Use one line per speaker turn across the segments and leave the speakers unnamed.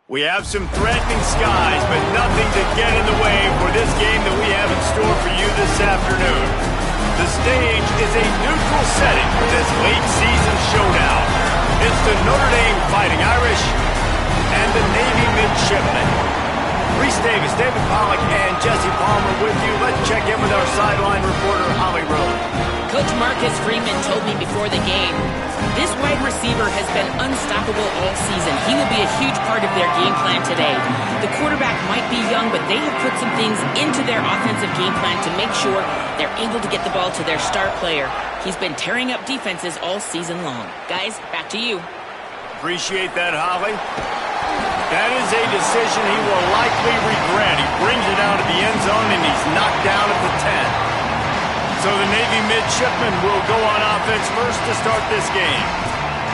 We have some threatening skies, but nothing to get in the way for this game that we have in store for you this afternoon. The stage is a neutral setting for this late season showdown. It's the Notre Dame Fighting Irish and the Navy Midshipmen. Reese Davis, David Pollack, and Jesse Palmer with you. Let's check in with our sideline reporter, Holly Rowe.
Coach Marcus Freeman told me before the game, this wide receiver has been unstoppable all season. He will be a huge part of their game plan today. The quarterback might be young, but they have put some things into their offensive game plan to make sure they're able to get the ball to their star player. He's been tearing up defenses all season long. Guys, back to you.
Appreciate that, Holly. That is a decision he will likely regret. He brings it down to the end zone, and he's knocked down at the 10. So the Navy Midshipmen will go on offense first to start this game.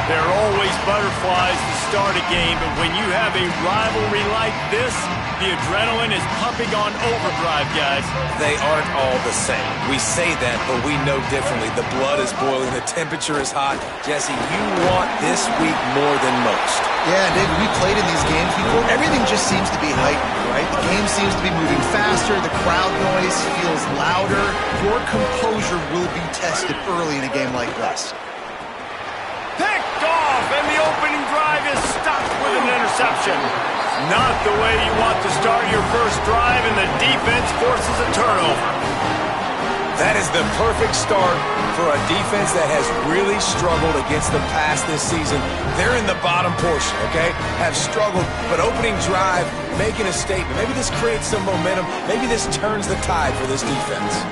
There are always butterflies to start a game, but when you have a rivalry like this, the adrenaline is pumping on overdrive, guys.
They aren't all the same. We say that, but we know differently. The blood is boiling. The temperature is hot. Jesse, you want this week more than most.
Yeah, David, we played in these games before. Everything just seems to be heightened, right? The game seems to be moving faster. The crowd noise feels louder. Your composure will be tested early in a game like this.
Picked off, and the opening drive is stopped with an interception. Not the way you want to start your first drive, and the defense forces a turnover.
That is the perfect start for a defense that has really struggled against the pass this season. They're in the bottom portion, okay? Have struggled, but opening drive, making a statement. Maybe this creates some momentum. Maybe this turns the tide for this defense.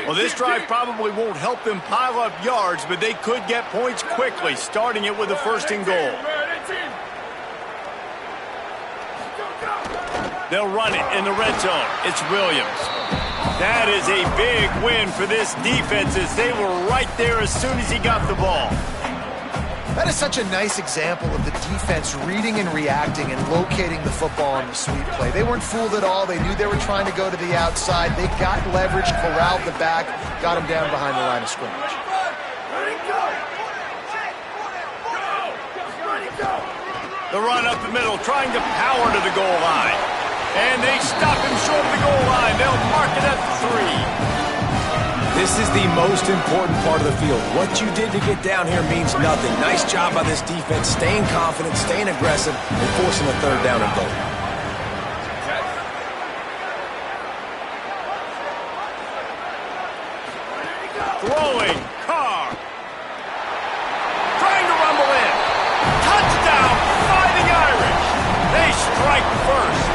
Well, this drive probably won't help them pile up yards, but they could get points quickly, starting it with a first and goal. They'll run it in the red zone. It's Williams. That is a big win for this defense as they were right there as soon as he got the ball.
That is such a nice example of the defense reading and reacting and locating the football on the sweep play. They weren't fooled at all. They knew they were trying to go to the outside. They got leverage, corralled the back, got him down behind the line of scrimmage.
The run up the middle, trying to power to the goal line. And they stop him short of the goal line. They'll mark it at the 3.
This is the most important part of the field. What you did to get down here means nothing. Nice job by this defense, staying confident, staying aggressive, and forcing a third down and goal.
Throwing, Carr. Trying to rumble in. Touchdown, Fighting Irish. They strike first.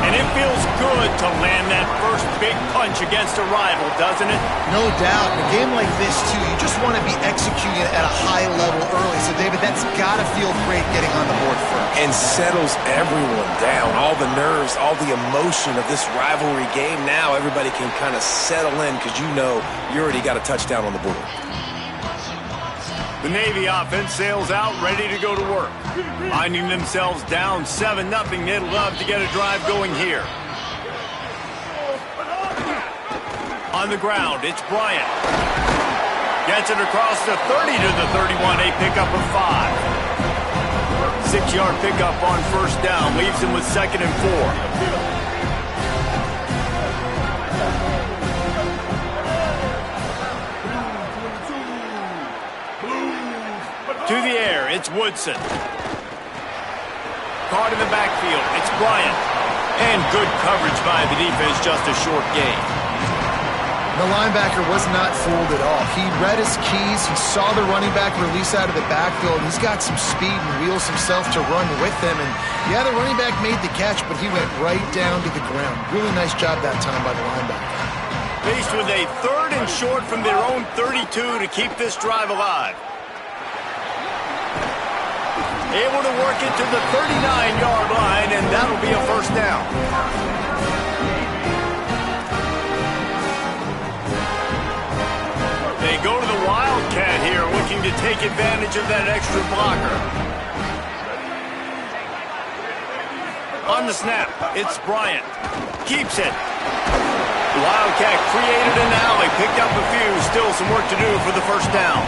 And it feels good to land that first big punch against a rival, doesn't it?
No doubt. In a game like this, too, you just want to be executing it at a high level early. So, David, that's got to feel great getting on the board first.
And settles everyone down. All the nerves, all the emotion of this rivalry game. Now everybody can kind of settle in because you know you already got a touchdown on the board.
The Navy offense sails out, ready to go to work. Finding themselves down 7-0, they'd love to get a drive going here. On the ground, it's Bryant. Gets it across the 30 to the 31, a pickup of 5. 6-yard pickup on first down, leaves him with 2nd and 4. To the air, it's Woodson. Caught in the backfield, it's Bryant. And good coverage by the defense, just a short gain.
The linebacker was not fooled at all. He read his keys, he saw the running back release out of the backfield, and he's got some speed and wheels himself to run with them. And yeah, the running back made the catch, but he went right down to the ground. Really nice job that time by the linebacker.
Faced with a 3rd and short from their own 32 to keep this drive alive. Able to work it to the 39-yard line, and that'll be a first down. They go to the Wildcat here, looking to take advantage of that extra blocker. On the snap, it's Bryant. Keeps it. The Wildcat created an alley, picked up a few, still some work to do for the first down.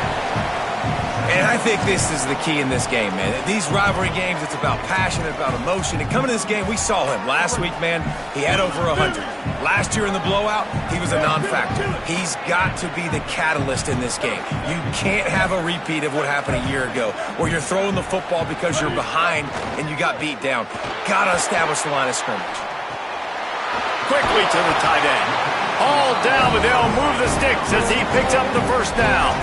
And I think this is the key in this game, man. These rivalry games, it's about passion, about emotion. And coming to this game, we saw him last week, man. He had over 100. Last year in the blowout, he was a non-factor. He's got to be the catalyst in this game. You can't have a repeat of what happened a year ago, where you're throwing the football because you're behind and you got beat down. Got to establish the line of scrimmage.
Quickly to the tight end. All down, but they'll move the sticks as he picks up the first down.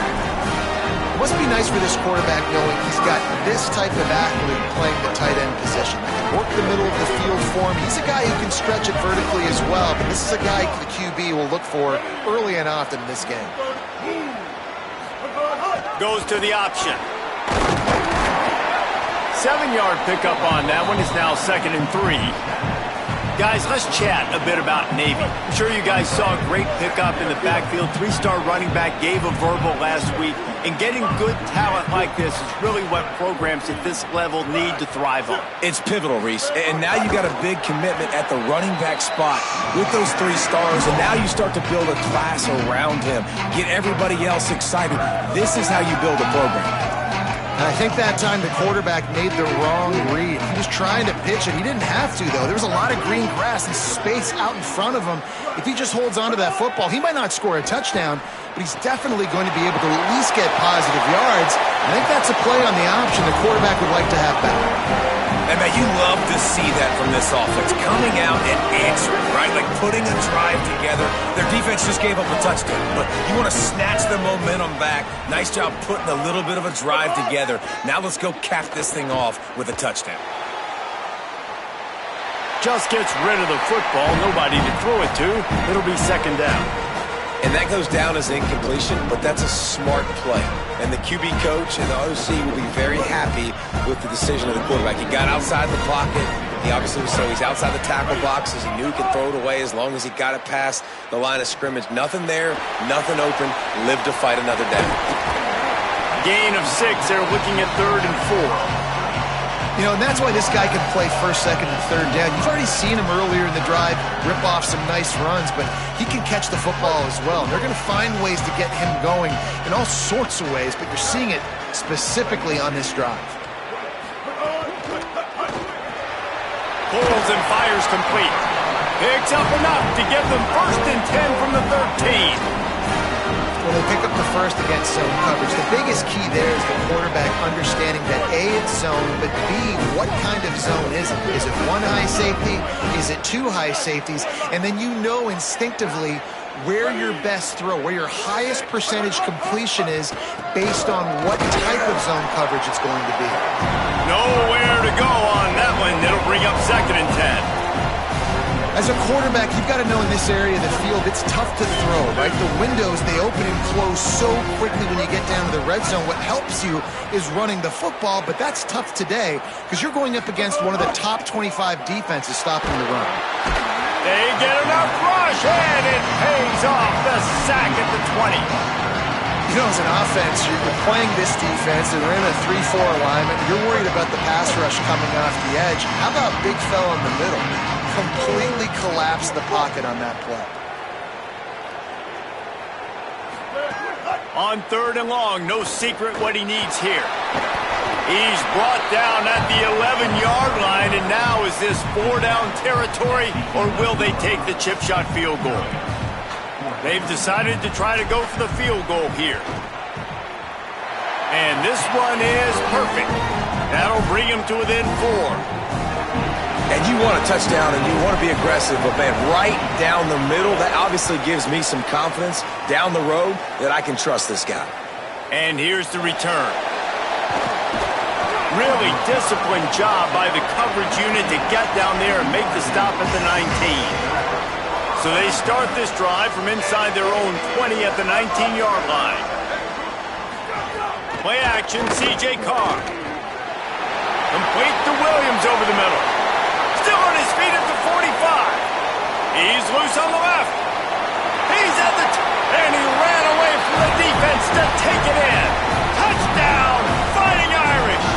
It must be nice for this quarterback knowing he's got this type of athlete playing the tight end position. He can work the middle of the field for him. He's a guy who can stretch it vertically as well, but this is a guy the QB will look for early and often in this game.
Goes to the option. 7-yard pickup on that one. Is now 2nd and 3. Guys, let's chat a bit about Navy. I'm sure you guys saw a great pickup in the backfield. 3-star running back gave a verbal last week. And getting good talent like this is really what programs at this level need to thrive on.
It's pivotal, Reese. And now you got a big commitment at the running back spot with those 3 stars. And now you start to build a class around him. Get everybody else excited. This is how you build a program.
And I think that time the quarterback made the wrong read. He was trying to pitch it. He didn't have to, though. There was a lot of green grass and space out in front of him. If he just holds onto that football, he might not score a touchdown, but he's definitely going to be able to at least get positive yards. I think that's a play on the option the quarterback would like to have back.
And, man, you love to see that from this offense. Coming out and answering, right? Like putting a drive together. Their defense just gave up a touchdown, but you want to snatch the momentum back. Nice job putting a little bit of a drive together. Now let's go cap this thing off with a touchdown.
Just gets rid of the football. Nobody to throw it to. It'll be 2nd down.
And that goes down as incompletion, but that's a smart play. And the QB coach and the OC will be very happy with the decision of the quarterback. He got outside the pocket. He obviously was so he's outside the tackle boxes. He knew he could throw it away as long as he got it past the line of scrimmage. Nothing there, nothing open. Live to fight another down.
Gain of 6. They're looking at 3rd and 4.
You know, and that's why this guy can play 1st, 2nd, and 3rd down. You've already seen him earlier in the drive rip off some nice runs, but he can catch the football as well. And they're going to find ways to get him going in all sorts of ways, but you're seeing it specifically on this drive.
Pulls and fires complete. Picks up enough to get them 1st and 10 from the 13.
When they pick up the first against zone coverage, the biggest key there is the quarterback understanding that A, it's zone, but B, what kind of zone is it? Is it 1 high safety? Is it 2 high safeties? And then you know instinctively where your best throw, where your highest percentage completion is based on what type of zone coverage it's going to be.
Nowhere to go on that one. That'll bring up 2nd and 10.
As a quarterback, you've got to know in this area of the field, it's tough to throw, right? The windows, they open and close so quickly when you get down to the red zone. What helps you is running the football, but that's tough today because you're going up against one of the top 25 defenses stopping the run.
They get enough rush, and it pays off the sack at the 20.
You know, as an offense, you're playing this defense, and they're in a 3-4 alignment. You're worried about the pass rush coming off the edge. How about big fella in the middle? Completely collapse the pocket on that play.
On 3rd and long, no secret what he needs here. He's brought down at the 11-yard line, and now is this 4-down territory, or will they take the chip shot field goal? They've decided to try to go for the field goal here. And this one is perfect. That'll bring him to within 4.
And you want a touchdown and you want to be aggressive, but man, right down the middle, that obviously gives me some confidence down the road that I can trust this guy.
And here's the return. Really disciplined job by the coverage unit to get down there and make the stop at the 19. So they start this drive from inside their own 20 at the 19-yard line. Play action, C.J. Carr. Complete to Williams over the middle. Still on his feet at the 45. He's loose on the left. He's at the and he ran away from the defense to take it in. Touchdown, Fighting Irish.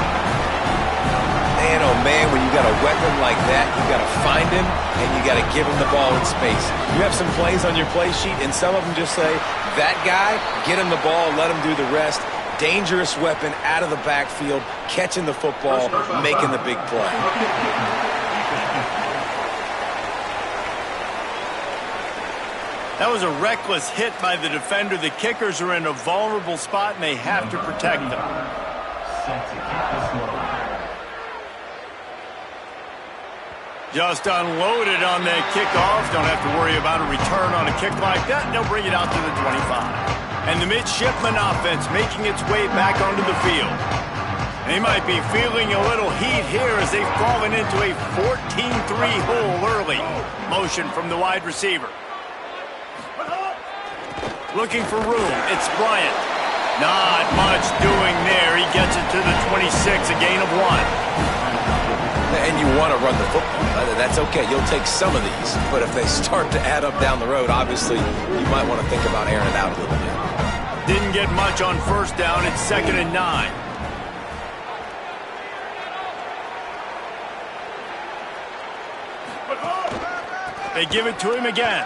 Man, oh man, when you got a weapon like that, you got to find him and you got to give him the ball in space. You have some plays on your play sheet, and some of them just say, that guy, get him the ball, let him do the rest. dangerous weapon out of the backfield, catching the football, making the big play.
That was a reckless hit by the defender. The kickers are in a vulnerable spot, and they have to protect them. Just unloaded on that kickoff. Don't have to worry about a return on a kick like that. They'll bring it out to the 25. And the midshipman offense making its way back onto the field. They might be feeling a little heat here as they've fallen into a 14-3 hole early. Motion from the wide receiver. Looking for room. It's Bryant. Not much doing there. He gets it to the 26, a gain of 1.
And you want to run the football. That's okay. You'll take some of these. But if they start to add up down the road, obviously, you might want to think about airing it out a little bit.
Didn't get much on first down. It's 2nd and 9. They give it to him again.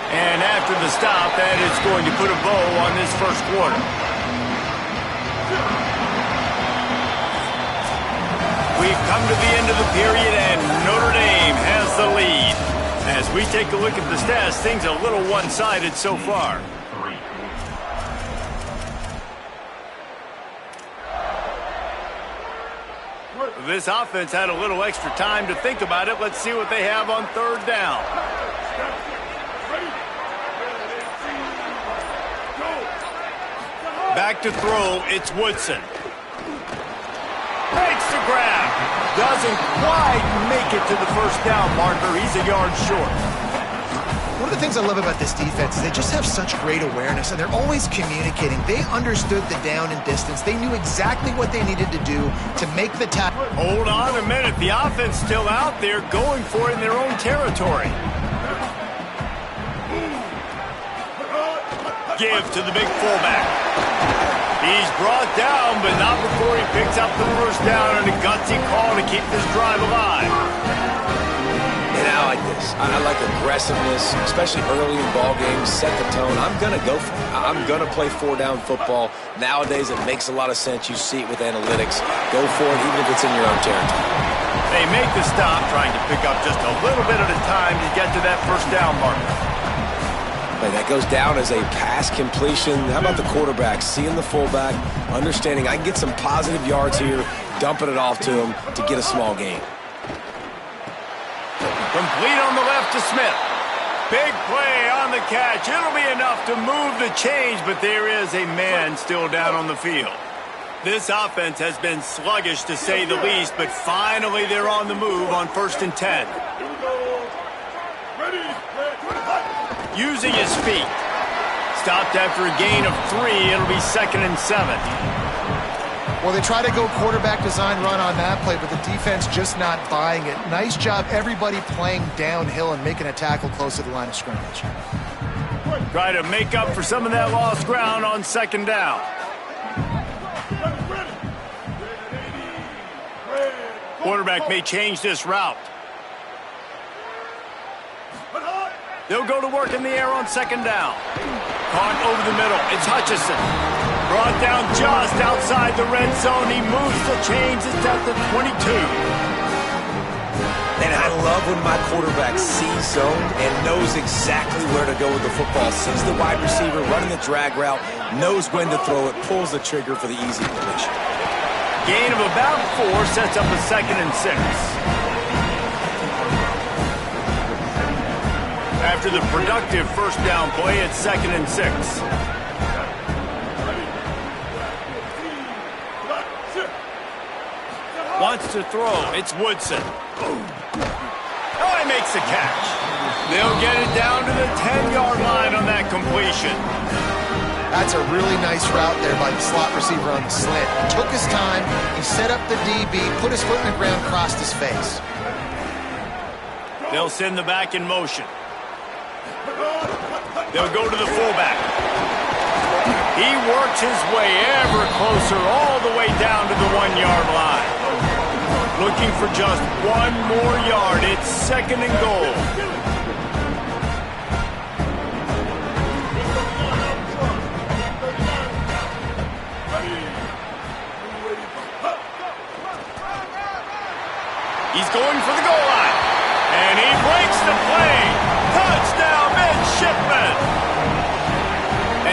And after the stop, that is going to put a bow on this first quarter. We've come to the end of the period, and Notre Dame has the lead. As we take a look at the stats, things are a little one-sided so far. This offense had a little extra time to think about it. Let's see what they have on 3rd down. Back to throw, it's Woodson. Breaks the grab. Doesn't quite make it to the first down marker. He's a yard short.
One of the things I love about this defense is they just have such great awareness, and they're always communicating. They understood the down and distance. They knew exactly what they needed to do to make the tackle.
Hold on a minute. The offense still out there going for it in their own territory. Give to the big fullback. He's brought down, but not before he picks up the first down and a gutsy call to keep this drive alive.
And I like this. I like aggressiveness, especially early in ball games. Set the tone. I'm going to go for it. I'm going to play 4-down football. Nowadays, it makes a lot of sense. You see it with analytics. Go for it, even if it's in your own territory.
They make the stop, trying to pick up just a little bit at a time to get to that first down marker.
That goes down as a pass completion. How about the quarterback seeing the fullback, understanding I can get some positive yards here, dumping it off to him to get a small gain.
Complete on the left to Smith. Big play on the catch. It'll be enough to move the change, but there is a man still down on the field. This offense has been sluggish to say the least, but finally they're on the move on 1st and 10. Using his feet. Stopped after a gain of 3. It'll be 2nd and 7.
Well, they try to go quarterback design run on that play, but the defense just not buying it. Nice job, everybody playing downhill and making a tackle close to the line of scrimmage.
Try to make up for some of that lost ground on 2nd down. Quarterback may change this route. They'll go to work in the air on 2nd down. Caught over the middle. It's Hutchinson. Brought down just outside the red zone. He moves the chains. It's at the 22.
And I love when my quarterback sees zone and knows exactly where to go with the football. Sees the wide receiver running the drag route, knows when to throw it, pulls the trigger for the easy completion.
Gain of about 4 sets up a 2nd and 6. After the productive first down play, it's 2nd and 6. Wants to throw. It's Woodson. Oh, he makes the catch. They'll get it down to the 10-yard line on that completion.
That's a really nice route there by the slot receiver on the slant. He took his time. He set up the DB, put his foot in the ground, crossed his face.
They'll send the back in motion. They'll go to the fullback. He works his way ever closer all the way down to the 1-yard line. Looking for just 1 more yard. It's 2nd and goal.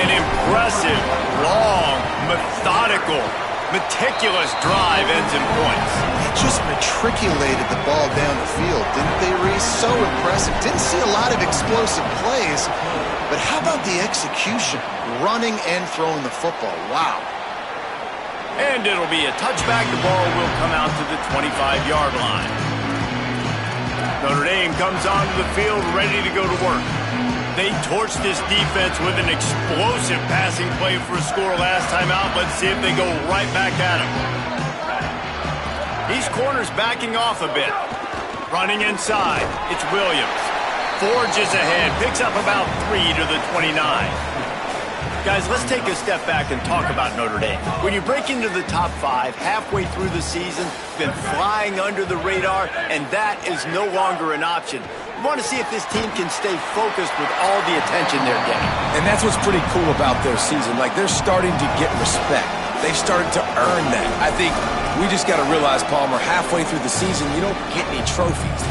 An impressive, long, methodical, meticulous drive ends in points.
They just matriculated the ball down the field, didn't they, Reese? So impressive. Didn't see a lot of explosive plays, but how about the execution? Running and throwing the football. Wow.
And it'll be a touchback. The ball will come out to the 25-yard line. Notre Dame comes onto the field ready to go to work. They torched this defense with an explosive passing play for a score last time out. Let's see if they go right back at him. These corners backing off a bit. Running inside, it's Williams. Forges ahead, picks up about 3 to the 29. Guys, let's take a step back and talk about Notre Dame. When you break into the top 5 halfway through the season, been flying under the radar, and that is no longer an option. You want to see if this team can stay focused with all the attention they're getting.
And that's what's pretty cool about their season. Like, they're starting to get respect. They've started to earn that. I think we just got to realize, Palmer, halfway through the season, you don't get any trophies.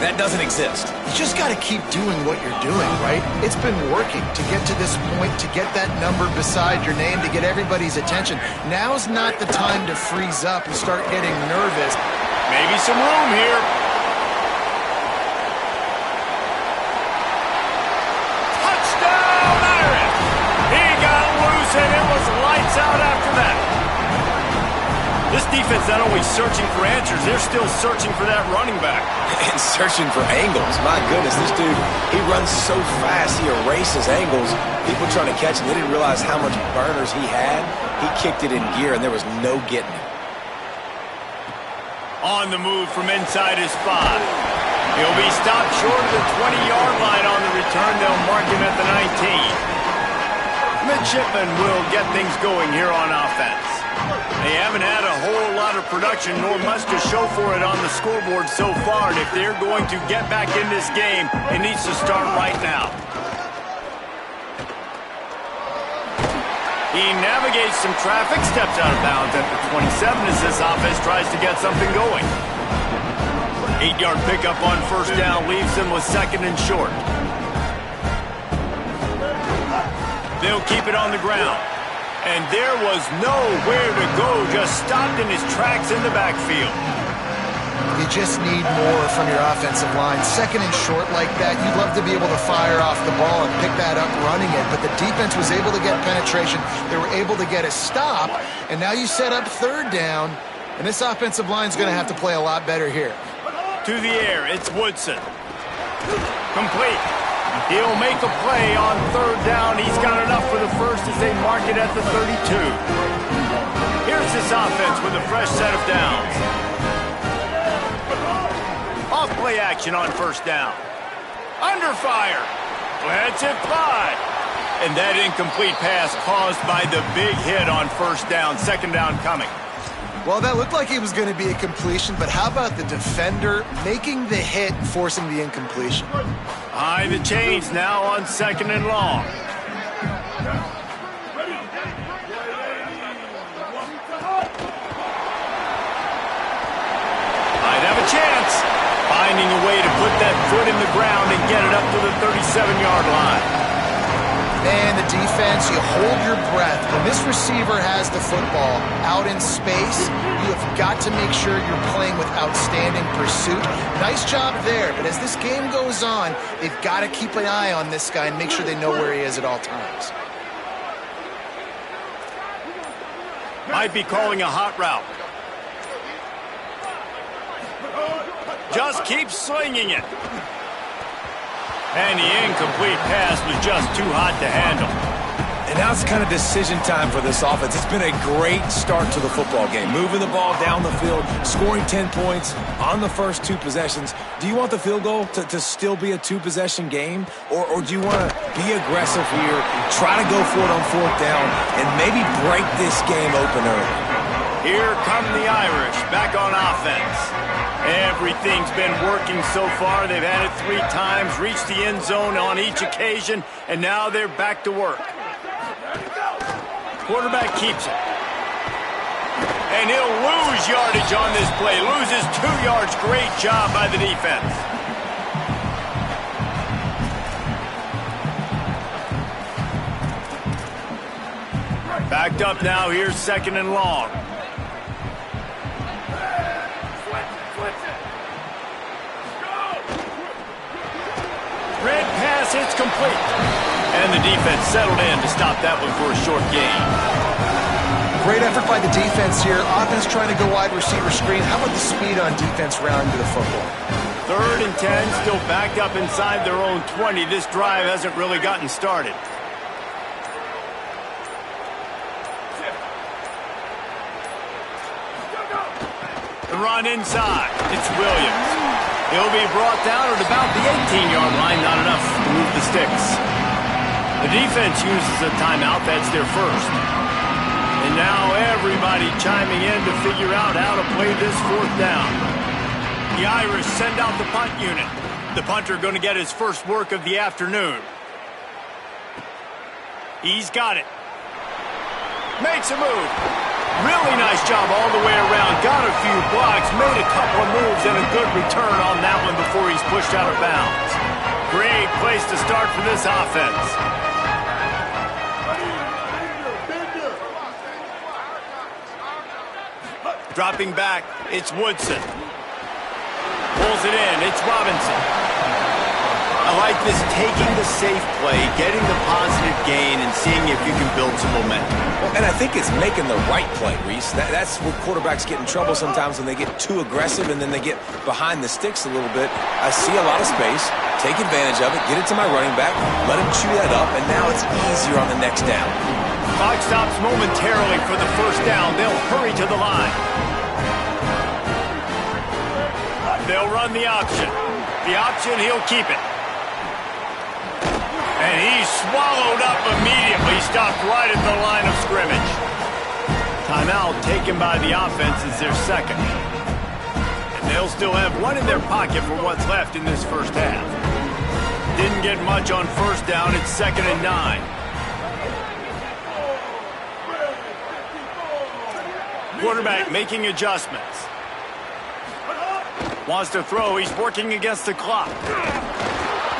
That doesn't exist.
You just got to keep doing what you're doing, right? It's been working to get to this point, to get that number beside your name, to get everybody's attention. Now's not the time to freeze up and start getting nervous.
Maybe some room here. Touchdown, Irish! He got loose, and it was lights out after that. This defense not only searching for answers, they're still searching for that running back.
And searching for angles. My goodness, this dude, he runs so fast, he erases angles. People trying to catch him, they didn't realize how much burners he had. He kicked it in gear, and there was no getting him.
On the move from inside his 5. He'll be stopped short of the 20-yard line on the return. They'll mark him at the 19. Midshipmen will get things going here on offense. They haven't had a whole lot of production, nor much to show for it on the scoreboard so far, and if they're going to get back in this game, it needs to start right now. He navigates some traffic, steps out of bounds at the 27 as this offense tries to get something going. 8-yard pickup on first down leaves them with second and short. They'll keep it on the ground. And there was nowhere to go, just stopped in his tracks in the backfield.
You just need more from your offensive line. Second and short like that, you'd love to be able to fire off the ball and pick that up running it, but the defense was able to get penetration. They were able to get a stop, and now you set up third down, and this offensive line is going to have to play a lot better here.
To the air, it's Woodson. Complete. He'll make a play on third down. He's got enough for the first as they mark it at the 32. Here's this offense with a fresh set of downs. Off play action on first down. Under fire. Lets it fly. And that incomplete pass caused by the big hit on first down. Second down coming.
Well, that looked like it was going to be a completion, but how about the defender making the hit and forcing the incompletion?
Behind the chains now on second and long. Might have a chance. Finding a way to put that foot in the ground and get it up to the 37-yard line.
And the defense, you hold your breath. When this receiver has the football out in space, you have got to make sure you're playing with outstanding pursuit. Nice job there, but as this game goes on, they've got to keep an eye on this guy and make sure they know where he is at all times.
Might be calling a hot route. Just keep slinging it. And the incomplete pass was just too hot to handle.
And now it's kind of decision time for this offense. It's been a great start to the football game. Moving the ball down the field, scoring 10 points on the first 2 possessions. Do you want the field goal to still be a 2-possession game? Or do you want to be aggressive here, try to go for it on fourth down, and maybe break this game open early?
Here come the Irish back on offense. Everything's been working so far. They've had it 3 times, reached the end zone on each occasion, and now they're back to work. Quarterback keeps it. And he'll lose yardage on this play. Loses 2 yards. Great job by the defense. Backed up now, here's 2nd and long. Red pass, it's complete. And the defense settled in to stop that one for a short gain.
Great effort by the defense here. Offense trying to go wide receiver screen. How about the speed on defense rounding to the football?
3rd and 10, still backed up inside their own 20. This drive hasn't really gotten started. The run inside. It's Williams. He'll be brought down at about the 18-yard line. Not enough to move the sticks. The defense uses a timeout. That's their first. And now everybody chiming in to figure out how to play this 4th down. The Irish send out the punt unit. The punter going to get his first work of the afternoon. He's got it. Makes a move. Really nice job all the way around. Got a few blocks, made a couple of moves, and a good return on that one before he's pushed out of bounds. Great place to start for this offense. Dropping back, it's Woodson. Pulls it in, it's Robinson. I like this taking the safe play, getting the positive gain, and seeing if you can build some momentum.
Well, and I think it's making the right play, Reese. That's where quarterbacks get in trouble sometimes, when they get too aggressive and then they get behind the sticks a little bit. I see a lot of space, take advantage of it, get it to my running back, let him chew that up, and now it's easier on the next down.
Clock stops momentarily for the 1st down. They'll hurry to the line. They'll run the option. The option, he'll keep it. And he's swallowed up immediately, stopped right at the line of scrimmage. Timeout taken by the offense is their 2nd. And they'll still have one in their pocket for what's left in this 1st half. Didn't get much on 1st down, it's 2nd and 9. Quarterback making adjustments. Wants to throw, he's working against the clock.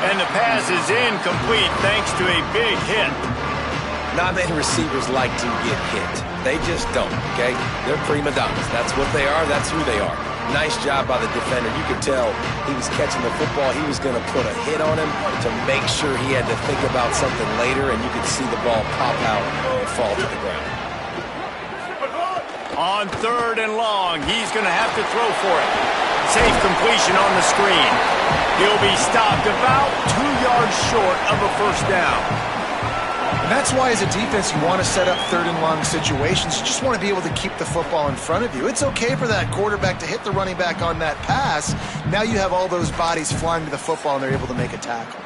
And the pass is incomplete thanks to a big hit.
Not many receivers like to get hit. They just don't, okay? They're prima donnas. That's what they are. That's who they are. Nice job by the defender. You could tell he was catching the football. He was going to put a hit on him to make sure he had to think about something later, and you could see the ball pop out and fall to the ground.
On 3rd and long, he's going to have to throw for it. Safe completion on the screen. He'll be stopped about 2 yards short of a 1st down.
And that's why, as a defense, you want to set up 3rd and long situations. You just want to be able to keep the football in front of you. It's okay for that quarterback to hit the running back on that pass. Now you have all those bodies flying to the football, and they're able to make a tackle.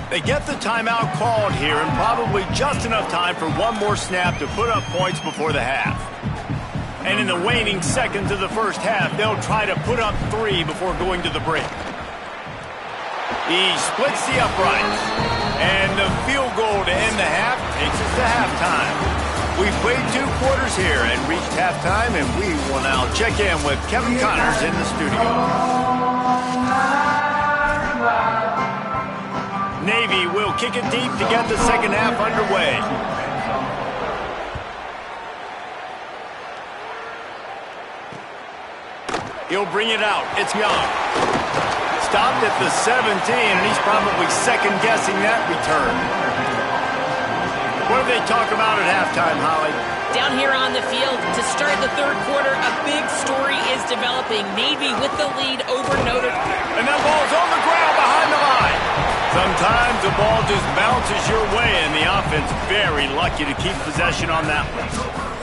They get the timeout called here, and probably just enough time for one more snap to put up points before the half. And in the waning seconds of the 1st half, they'll try to put up 3 before going to the break. He splits the uprights. And the field goal to end the half takes us to halftime. We've played 2 quarters here and reached halftime, and we will now check in with Kevin Connors in the studio. Navy will kick it deep to get the 2nd half underway. He'll bring it out. It's Young. Stopped at the 17, and he's probably second-guessing that return. What do they talk about at halftime, Holly?
Down here on the field, to start the 3rd quarter, a big story is developing. Navy with the lead over Notre Dame.
And that ball's on the ground behind the line. Sometimes the ball just bounces your way, and the offense very lucky to keep possession on that one.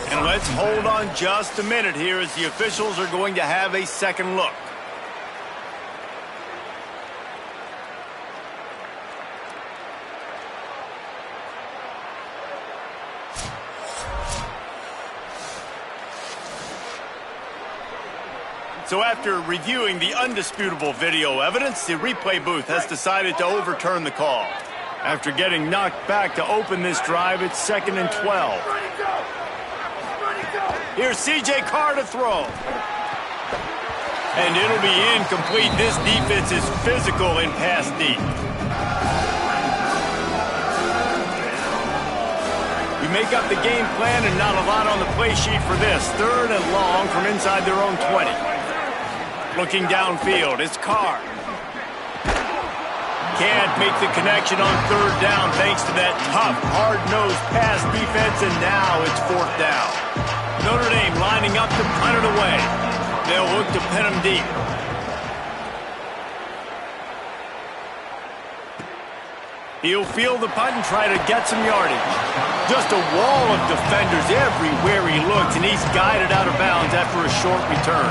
And let's hold on just a minute here as the officials are going to have a second look. So after reviewing the undisputable video evidence, the replay booth has decided to overturn the call. After getting knocked back to open this drive, it's 2nd and 12. Here's C.J. Carr to throw. And it'll be incomplete. This defense is physical in pass deep. We make up the game plan and not a lot on the play sheet for this. 3rd and long from inside their own 20. Looking downfield, it's Carr. Can't make the connection on 3rd down thanks to that tough, hard-nosed pass defense, and now it's 4th down. Notre Dame lining up to punt it away. They'll look to pin them deep. He'll field the punt and try to get some yardage. Just a wall of defenders everywhere he looks, and he's guided out of bounds after a short return.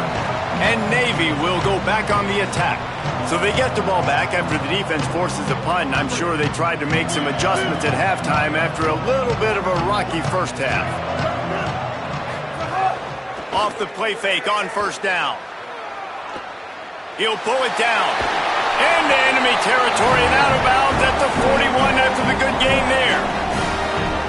And Navy will go back on the attack. So they get the ball back after the defense forces a punt, and I'm sure they tried to make some adjustments at halftime after a little bit of a rocky first half. Off the play fake on 1st down. He'll pull it down. Into enemy territory and out of bounds at the 41 after the good gain there.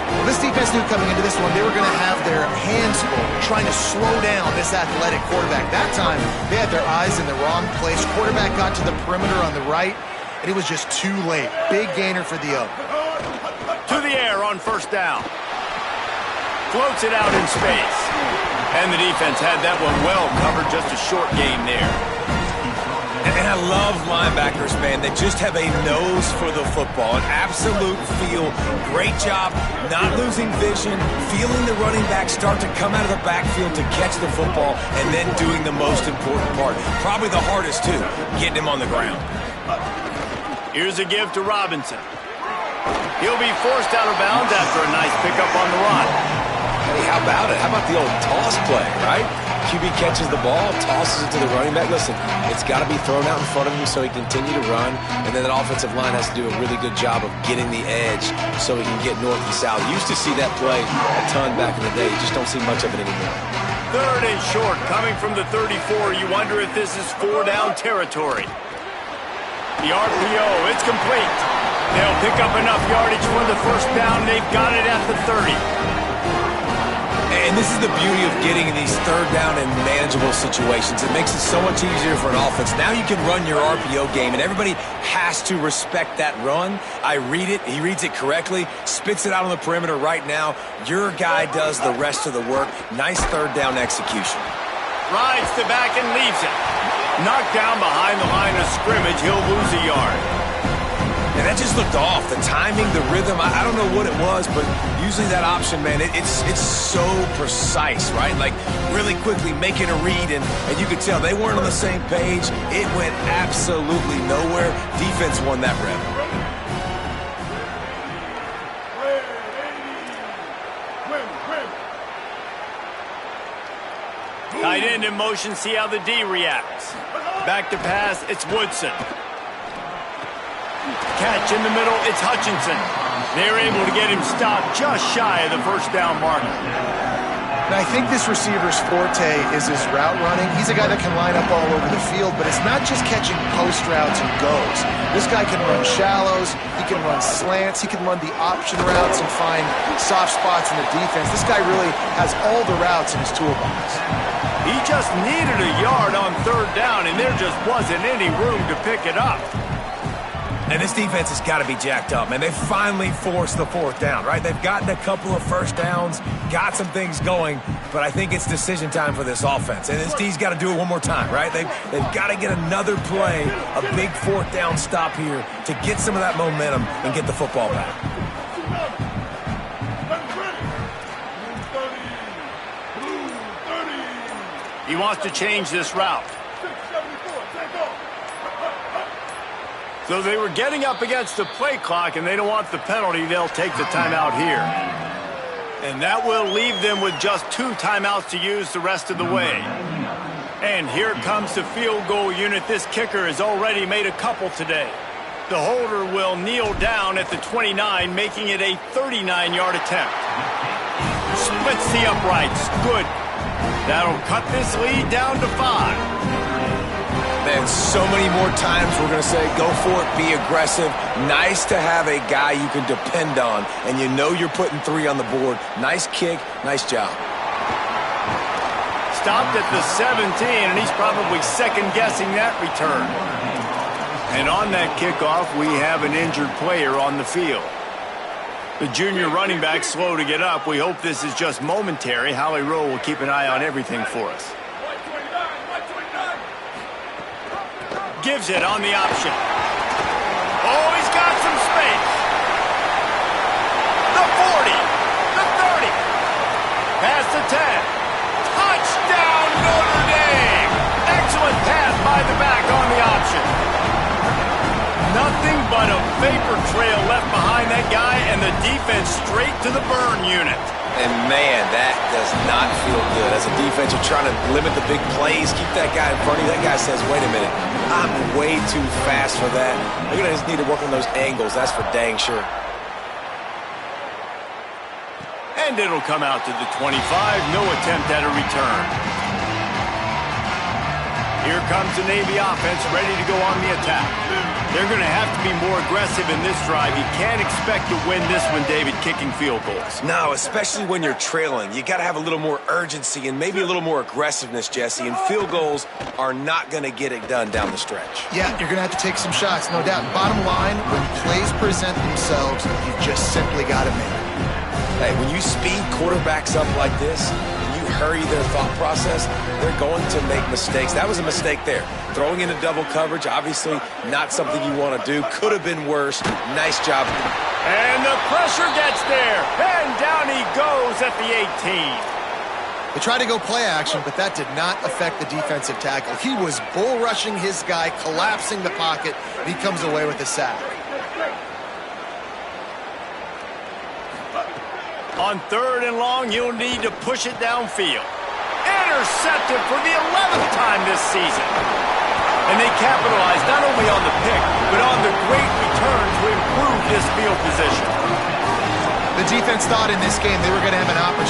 Well, this defense knew coming into this one they were going to have their hands full trying to slow down this athletic quarterback. That time, they had their eyes in the wrong place. Quarterback got to the perimeter on the right, and it was just too late. Big gainer for the Oak.
To the air on 1st down. Floats it out in space. And the defense had that one well covered, just a short gain there.
And I love linebackers, man, that just have a nose for the football, an absolute feel. Great job not losing vision, feeling the running back start to come out of the backfield to catch the football, and then doing the most important part. Probably the hardest, too, getting him on the ground.
Here's a give to Robinson. He'll be forced out of bounds after a nice pickup on the run.
Hey, how about it? How about the old toss play, right? QB catches the ball, tosses it to the running back. Listen, it's got to be thrown out in front of him so he can continue to run, and then that offensive line has to do a really good job of getting the edge so he can get north and south. Used to see that play a ton back in the day. You just don't see much of it anymore.
3rd and short, coming from the 34. You wonder if this is 4-down territory. The RPO, it's complete. They'll pick up enough yardage for the 1st down. They've got it at the 30.
And this is the beauty of getting in these 3rd down and manageable situations. It makes it so much easier for an offense. Now you can run your RPO game, and everybody has to respect that run. I read it. He reads it correctly, spits it out on the perimeter right now. Your guy does the rest of the work. Nice 3rd down execution.
Rides the back and leaves it. Knocked down behind the line of scrimmage. He'll lose a yard.
And that just looked off. The timing, the rhythm, I don't know what it was, but usually that option, man, it's so precise, right? Like really quickly making a read, and you could tell they weren't on the same page. It went absolutely nowhere. Defense won that rep.
Tight end in motion, see how the D reacts. Back to pass, it's Woodson. Catch in the middle, it's Hutchinson. They're able to get him stopped just shy of the 1st down marker.
And I think this receiver's forte is his route running. He's a guy that can line up all over the field, but it's not just catching post routes and goes. This guy can run shallows, he can run slants, he can run the option routes and find soft spots in the defense. This guy really has all the routes in his toolbox.
He just needed a yard on 3rd down, and there just wasn't any room to pick it up.
And this defense has got to be jacked up, man. They finally forced the 4th down, right? They've gotten a couple of 1st downs, got some things going, but I think it's decision time for this offense. And this D's got to do it one more time, right? They've got to get another play, a big 4th down stop here to get some of that momentum and get the football back.
He wants to change this route. So they were getting up against the play clock, and they don't want the penalty. They'll take the timeout here. And that will leave them with just 2 timeouts to use the rest of the way. And here comes the field goal unit. This kicker has already made a couple today. The holder will kneel down at the 29, making it a 39-yard attempt. Splits the uprights. Good. That'll cut this lead down to 5.
Man, so many more times we're going to say, go for it, be aggressive. Nice to have a guy you can depend on, and you know you're putting 3 on the board. Nice kick, nice job.
Stopped at the 17, and he's probably second-guessing that return. And on that kickoff, we have an injured player on the field. The junior running back slow to get up. We hope this is just momentary. Howie Rowe will keep an eye on everything for us. Gives it on the option. Oh, he's got some space. The 40, the 30, past the 10. Touchdown, Notre Dame! Excellent pass by the back on the option. Nothing but a vapor trail left behind that guy, and the defense straight to the burn unit.
And, man, that does not feel good. As a defense, you're trying to limit the big plays, keep that guy in front of you. That guy says, wait a minute, I'm way too fast for that. They're going to just need to work on those angles. That's for dang sure.
And it'll come out to the 25. No attempt at a return. Here comes the Navy offense ready to go on the attack. They're going to have to be more aggressive in this drive. You can't expect to win this one, David, kicking field goals.
No, especially when you're trailing. You got to have a little more urgency and maybe a little more aggressiveness, Jesse. And field goals are not going to get it done down the stretch.
Yeah, you're going to have to take some shots, no doubt. Bottom line, when plays present themselves, you just simply got to make it.
Hey, when you speed quarterbacks up like this, when you hurry their thought process, they're going to make mistakes. That was a mistake there. Throwing into double coverage, obviously not something you want to do. Could have been worse. Nice job.
And the pressure gets there. And down he goes at the 18.
They tried to go play action, but that did not affect the defensive tackle. He was bull rushing his guy, collapsing the pocket, and he comes away with a sack.
On 3rd and long, you'll need to push it downfield. Intercepted for the 11th time this season. And they capitalized not only on the pick, but on the great return to improve this field position.
The defense thought in this game they were going to have an opportunity